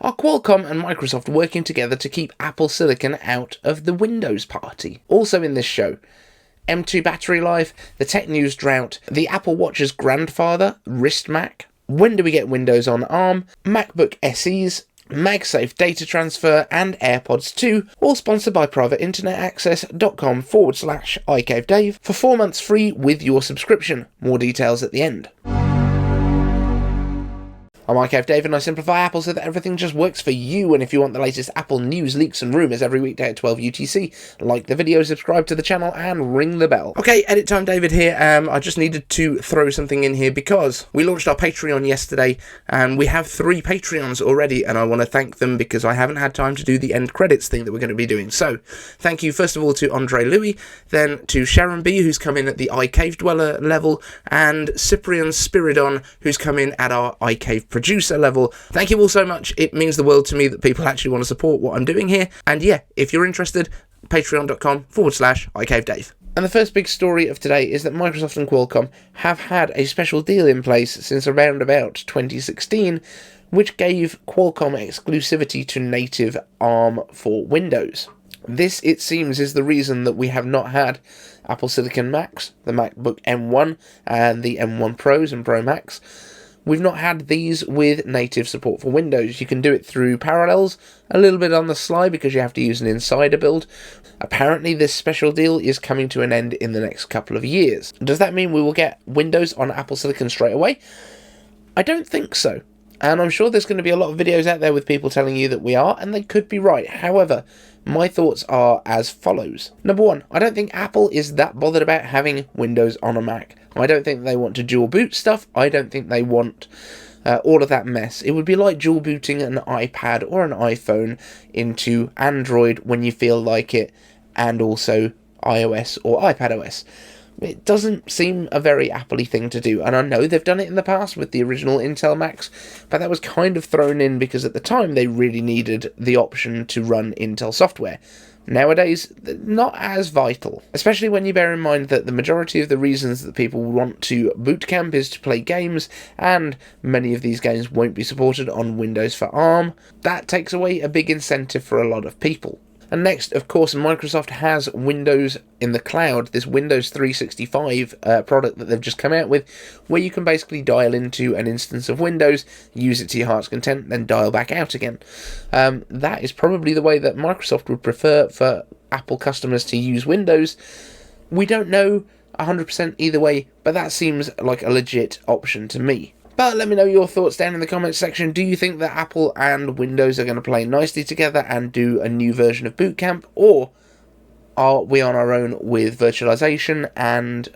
Are Qualcomm and Microsoft working together to keep Apple Silicon out of the Windows party? Also in this show, M2 battery life, the tech news drought, the Apple Watch's grandfather, WristMac, when do we get Windows on ARM, MacBook SEs, Magsafe Data Transfer, and AirPods 2, all sponsored by privateinternetaccess.com/iCaveDave for 4 months free with your subscription. More details at the end. I'm iCave Dave and I simplify Apple so that everything just works for you. And if you want the latest Apple news, leaks and rumours every weekday at 12 UTC, like the video, subscribe to the channel and ring the bell. Okay, edit time David here. I just needed to throw something in here because we launched our Patreon yesterday and we have 3 Patreons already, and I want to thank them because I haven't had time to do the end credits thing that we're going to be doing. So thank you first of all to Andre Louis, then to Sharon B, who's come in at the iCave Dweller level, and Cyprian Spiridon, who's come in at our iCave producer level. Thank you all so much. It means the world to me that people actually want to support what I'm doing here. And yeah, if you're interested, patreon.com/iCaveDave. And the first big story of today is that Microsoft and Qualcomm have had a special deal in place since around about 2016, which gave Qualcomm exclusivity to native ARM for Windows. This, it seems, is the reason that we have not had Apple Silicon Macs, the MacBook M1 and the M1 Pros and Pro Max. We've not had these with native support for Windows. You can do it through Parallels, a little bit on the sly because you have to use an insider build. Apparently this special deal is coming to an end in the next couple of years. Does that mean we will get Windows on Apple Silicon straight away? I don't think so. And I'm sure there's going to be a lot of videos out there with people telling you that we are, and they could be right. However, my thoughts are as follows. Number one, I don't think Apple is that bothered about having Windows on a Mac. I don't think they want to dual boot stuff. I don't think they want all of that mess. It would be like dual booting an iPad or an iPhone into Android when you feel like it, and also iOS or iPadOS. It doesn't seem a very Apple-y thing to do, and I know they've done it in the past with the original Intel Macs, but that was kind of thrown in because at the time they really needed the option to run Intel software. Nowadays, not as vital, especially when you bear in mind that the majority of the reasons that people want to boot camp is to play games, and many of these games won't be supported on Windows for ARM. That takes away a big incentive for a lot of people. And next, of course, Microsoft has Windows in the cloud, this Windows 365 product that they've just come out with, where you can basically dial into an instance of Windows, use it to your heart's content, then dial back out again. That is probably the way that Microsoft would prefer for Apple customers to use Windows. We don't know 100% either way, but that seems like a legit option to me. But let me know your thoughts down in the comments section. Do you think that Apple and Windows are going to play nicely together and do a new version of Boot Camp? Or are we on our own with virtualization and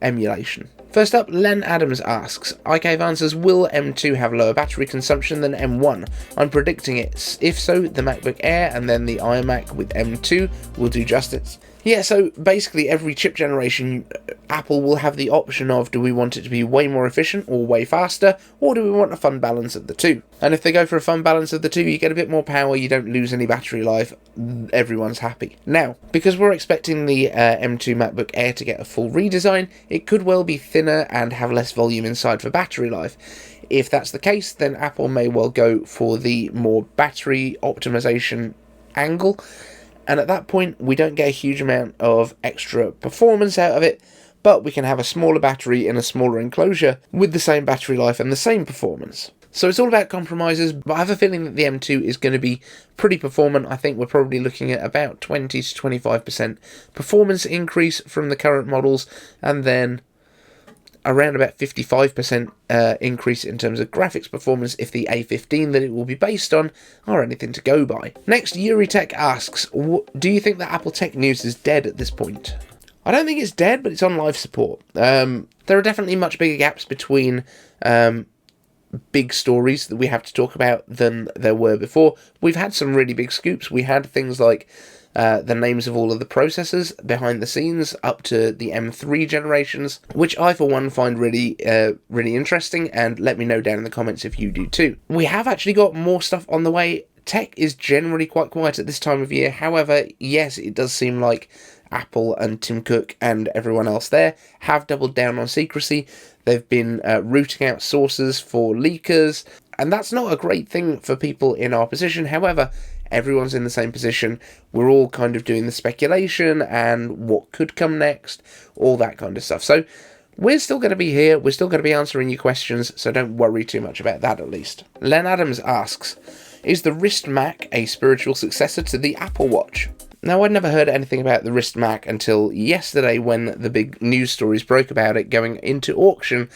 emulation? First up, Len Adams asks, iCave answers, will M2 have lower battery consumption than M1? I'm predicting it. If so, the MacBook Air and then the iMac with M2 will do justice. Yeah, so basically every chip generation, Apple will have the option of, do we want it to be way more efficient or way faster, or do we want a fun balance of the two? And if they go for a fun balance of the two, you get a bit more power, you don't lose any battery life, everyone's happy. Now, because we're expecting the M2 MacBook Air to get a full redesign, it could well be thinner and have less volume inside for battery life. If that's the case, then Apple may well go for the more battery optimization angle. And at that point, we don't get a huge amount of extra performance out of it, but we can have a smaller battery in a smaller enclosure with the same battery life and the same performance. So it's all about compromises, but I have a feeling that the M2 is going to be pretty performant. I think we're probably looking at about 20 to 25% performance increase from the current models, and then around about 55% increase in terms of graphics performance if the A15 that it will be based on are anything to go by. Next, Euri Tech asks, do you think that Apple Tech News is dead at this point? I don't think it's dead, but it's on live support. There are definitely much bigger gaps between big stories that we have to talk about than there were before. We've had some really big scoops. We had things like the names of all of the processors behind the scenes up to the M3 generations, which I for one find really interesting, and let me know down in the comments if you do too. We have actually got more stuff on the way. Tech is generally quite quiet at this time of year. However, yes, it does seem like Apple and Tim Cook and everyone else there have doubled down on secrecy. They've been rooting out sources for leakers. And that's not a great thing for people in our position. However, everyone's in the same position. We're all kind of doing the speculation and what could come next, all that kind of stuff. So we're still going to be here. We're still going to be answering your questions, so don't worry too much about that at least. Len Adams asks, is the WristMac a spiritual successor to the Apple Watch? Now, I'd never heard anything about the WristMac until yesterday when the big news stories broke about it going into auction.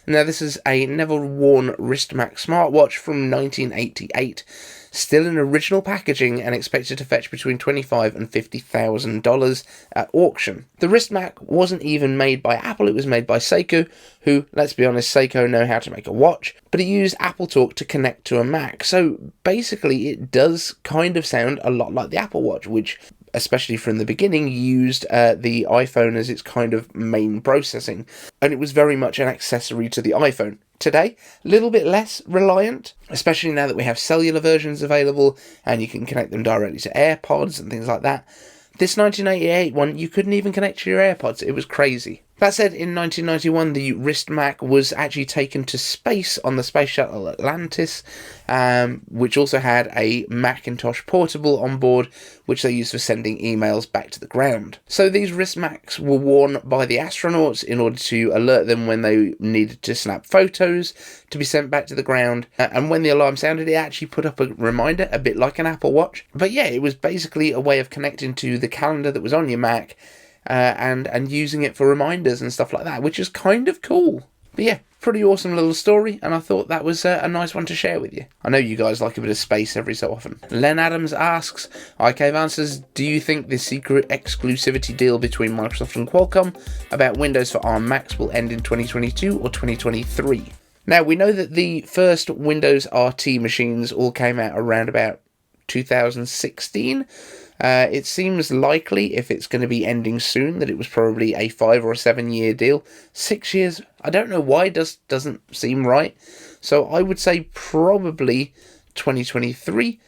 Now, this is a never-worn WristMac smartwatch from 1988, still in original packaging and expected to fetch between $25,000 and $50,000 at auction. The WristMac wasn't even made by Apple, it was made by Seiko, who, let's be honest, Seiko know how to make a watch, but it used Apple Talk to connect to a Mac. So basically, it does kind of sound a lot like the Apple Watch, which, especially from the beginning, used the iPhone as its kind of main processing, and it was very much an accessory to the iPhone. Today, a little bit less reliant, especially now that we have cellular versions available and you can connect them directly to AirPods and things like that. This 1988 one, you couldn't even connect to your AirPods. It was crazy. That said, in 1991, the WristMac was actually taken to space on the Space Shuttle Atlantis, which also had a Macintosh portable on board, which they used for sending emails back to the ground. So these WristMacs were worn by the astronauts in order to alert them when they needed to snap photos to be sent back to the ground. And when the alarm sounded, it actually put up a reminder, a bit like an Apple Watch. But yeah, it was basically a way of connecting to the calendar that was on your Mac, and using it for reminders and stuff like that, which is kind of cool. But yeah, pretty awesome little story, and I thought that was a nice one to share with you. I know you guys like a bit of space every so often. Len Adams asks, iCave answers, do you think the secret exclusivity deal between Microsoft and Qualcomm about Windows for ARM Macs will end in 2022 or 2023? Now, we know that the first Windows RT machines all came out around about 2016. It seems likely, if it's going to be ending soon, that it was probably a 5 or 7 year deal. 6 years, I don't know why, doesn't seem right. So I would say probably 2023,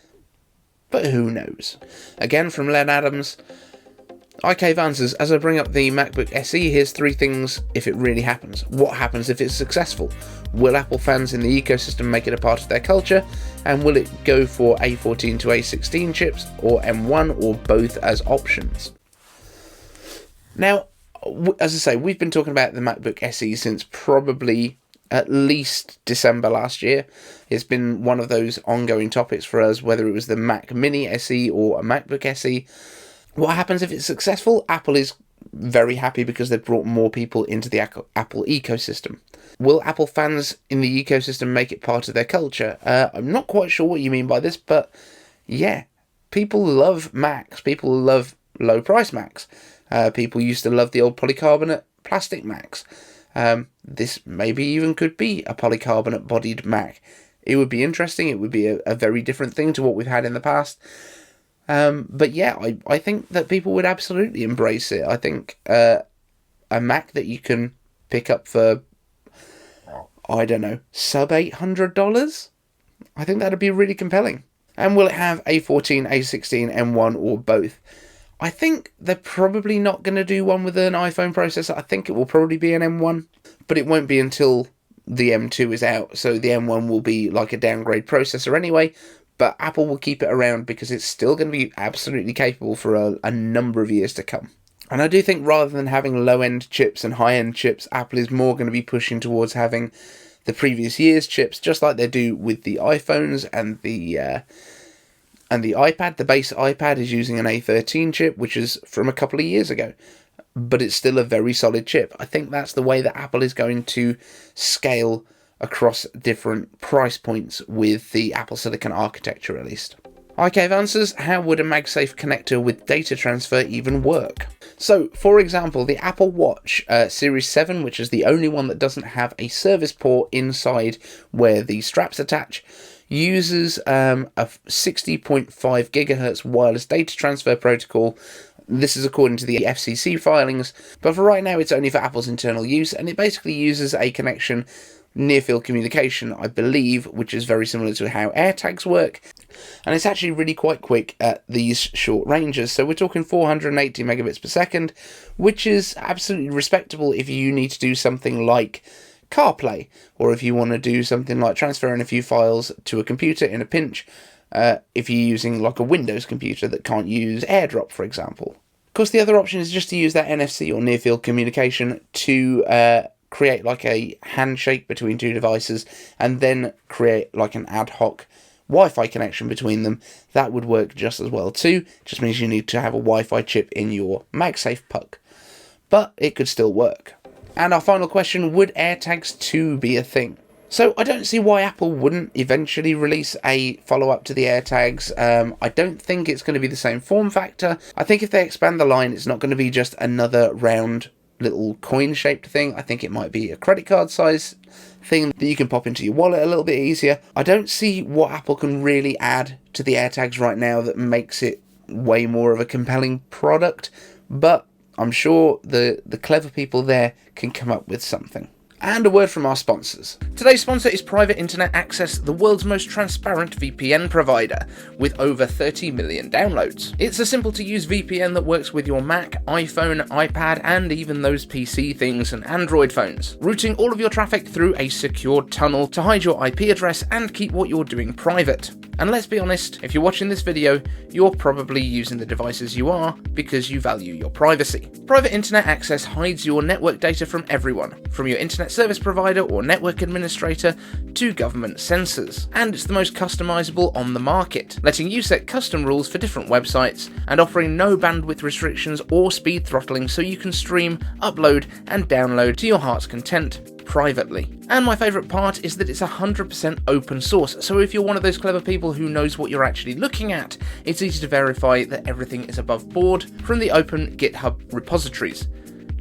but who knows. Again, from Len Adams, iCave answers, as I bring up the MacBook SE, here's 3 things if it really happens. What happens if it's successful? Will Apple fans in the ecosystem make it a part of their culture? And will it go for A14 to A16 chips, or M1, or both as options? Now, as I say, we've been talking about the MacBook SE since probably at least December last year. It's been one of those ongoing topics for us, whether it was the Mac Mini SE or a MacBook SE. What happens if it's successful? Apple is very happy because they've brought more people into the Apple ecosystem. Will Apple fans in the ecosystem make it part of their culture? I'm not quite sure what you mean by this, but yeah, people love Macs. People love low price Macs. People used to love the old polycarbonate plastic Macs. This maybe even could be a polycarbonate bodied Mac. It would be interesting. It would be a very different thing to what we've had in the past. But yeah, I think that people would absolutely embrace it. I think a Mac that you can pick up for, I don't know, sub $800? I think that'd be really compelling. And will it have A14, A16, M1, or both? I think they're probably not going to do one with an iPhone processor. I think it will probably be an M1, but it won't be until the M2 is out. So the M1 will be like a downgrade processor anyway. But Apple will keep it around because it's still going to be absolutely capable for a number of years to come. And I do think rather than having low-end chips and high-end chips, Apple is more going to be pushing towards having the previous year's chips, just like they do with the iPhones and the iPad. The base iPad is using an A13 chip, which is from a couple of years ago. But it's still a very solid chip. I think that's the way that Apple is going to scale across different price points with the Apple Silicon architecture, at least. iCave answers, how would a MagSafe connector with data transfer even work? So, for example, the Apple Watch Series 7, which is the only one that doesn't have a service port inside where the straps attach, uses a 60.5 gigahertz wireless data transfer protocol. This is according to the FCC filings, but for right now it's only for Apple's internal use, and it basically uses a connection near-field communication, I believe, which is very similar to how AirTags work, and it's actually really quite quick at these short ranges. So we're talking 480 megabits per second, which is absolutely respectable if you need to do something like CarPlay, or if you want to do something like transferring a few files to a computer in a pinch, if you're using like a Windows computer that can't use AirDrop, for example. Of course, the other option is just to use that NFC or near-field communication to create like a handshake between two devices and then create like an ad hoc Wi-Fi connection between them. That would work just as well too. Just means you need to have a Wi-Fi chip in your MagSafe puck, but it could still work. And our final question, would AirTags 2 be a thing? So I don't see why Apple wouldn't eventually release a follow-up to the AirTags. I don't think it's going to be the same form factor. I think if they expand the line, it's not going to be just another round little coin-shaped thing. I think it might be a credit card size thing that you can pop into your wallet a little bit easier. I don't see what Apple can really add to the AirTags right now that makes it way more of a compelling product, but I'm sure the clever people there can come up with something. And a word from our sponsors. Today's sponsor is Private Internet Access, the world's most transparent VPN provider, with over 30 million downloads. It's a simple to use VPN that works with your Mac, iPhone, iPad, and even those PC things and Android phones, routing all of your traffic through a secured tunnel to hide your IP address and keep what you're doing private. And let's be honest, if you're watching this video, you're probably using the devices you are because you value your privacy. Private Internet Access hides your network data from everyone, from your internet service provider or network administrator to government censors. And it's the most customizable on the market, letting you set custom rules for different websites and offering no bandwidth restrictions or speed throttling so you can stream, upload, and download to your heart's content privately. And my favourite part is that it's 100% open source, so if you're one of those clever people who knows what you're actually looking at, it's easy to verify that everything is above board from the open GitHub repositories.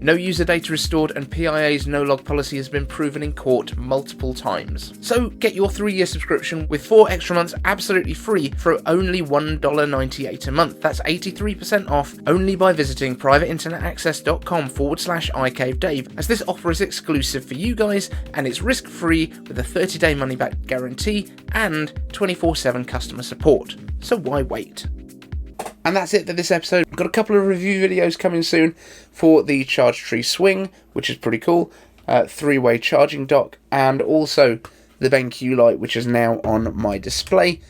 No user data is stored, and PIA's no-log policy has been proven in court multiple times. So get your 3-year subscription with 4 extra months absolutely free for only $1.98 a month. That's 83% off only by visiting privateinternetaccess.com/iCaveDave, as this offer is exclusive for you guys and it's risk-free with a 30-day money-back guarantee and 24/7 customer support. So why wait? And that's it for this episode. I've got a couple of review videos coming soon for the Charge Tree Swing, which is pretty cool, 3-way charging dock, and also the BenQ light, which is now on my display.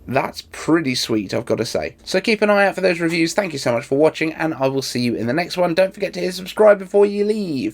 That's pretty sweet, I've got to say. So keep an eye out for those reviews. Thank you so much for watching, and I will see you in the next one. Don't forget to hit subscribe before you leave.